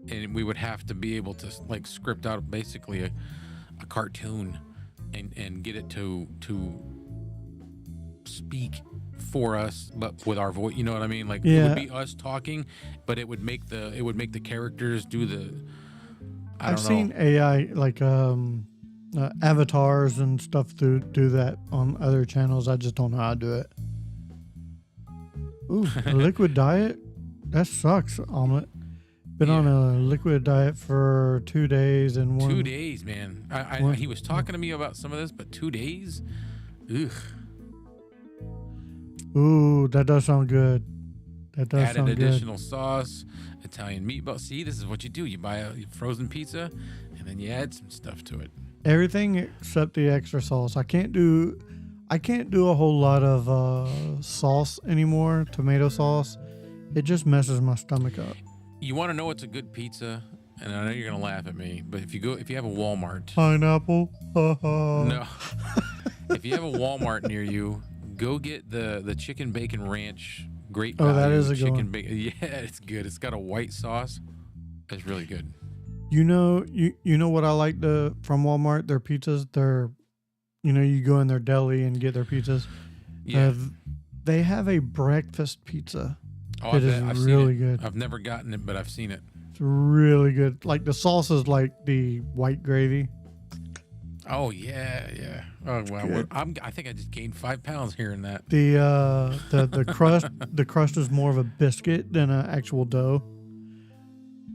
and we would have to be able to like script out basically a cartoon and get it to speak for us, but with our voice. You know what I mean? Like it would be us talking, but it would make the characters do the. I've seen AI like avatars and stuff do that on other channels. I just don't know how to do it. Ooh, a liquid diet? That sucks, Omelet. Been on a liquid diet for 2 days and 2 days, man. He was talking to me about some of this, but 2 days? Ugh. Ooh, that does sound good. That does Added sound good. additional sauce, Italian meatball. See, this is what you do. You buy a frozen pizza, and then you add some stuff to it. Everything except the extra sauce. I can't do a whole lot of sauce anymore. Tomato sauce. It just messes my stomach up. You want to know what's a good pizza? And I know you're gonna laugh at me, but if you have a Walmart, Pineapple. no, if you have a Walmart near you, go get the chicken bacon ranch. Great value. Oh, that is a good chicken one. bacon. Yeah, it's good. It's got a white sauce. It's really good. You know what I like from Walmart? Their pizzas. You go in their deli and get their pizzas. Yeah. They have a breakfast pizza. Oh, It is I've really seen it. good. I've never gotten it, but I've seen it. It's really good. Like the sauce is like the white gravy. Oh yeah. Oh wow. Good. I think I just gained 5 pounds hearing that. The crust is more of a biscuit than an actual dough.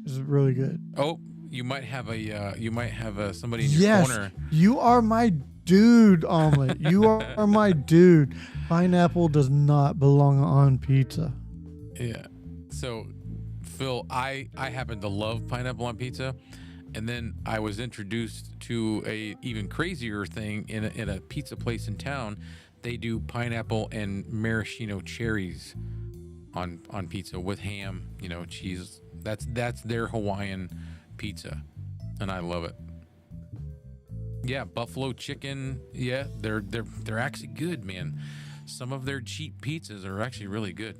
It's really good. Oh, you might have somebody in your corner. You are my dude, Omelet. You are my dude. Pineapple does not belong on pizza. Yeah. So, Phil, I happen to love pineapple on pizza, and then I was introduced to a even crazier thing in a pizza place in town. They do pineapple and maraschino cherries on pizza with ham, cheese. That's their Hawaiian pizza, and I love it. Yeah, buffalo chicken. Yeah, they're actually good, man. Some of their cheap pizzas are actually really good.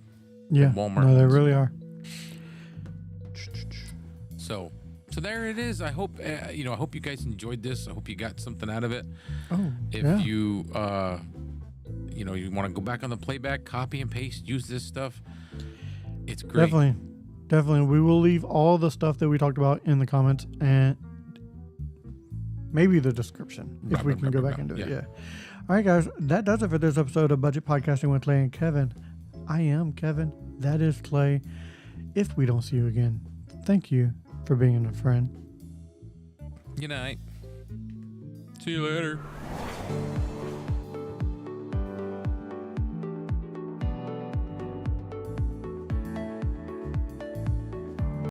Yeah, Walmart no, they ones. really are. So there it is. I hope I hope you guys enjoyed this. I hope you got something out of it. Oh, If yeah. you you want to go back on the playback, copy and paste, use this stuff. It's great. Definitely. We will leave all the stuff that we talked about in the comments and maybe the description if we can go back into it. Yeah. All right, guys. That does it for this episode of Budget Podcasting with Clay and Kevin. I am Kevin. That is Clay. If we don't see you again, thank you for being a friend. Good night. See you later.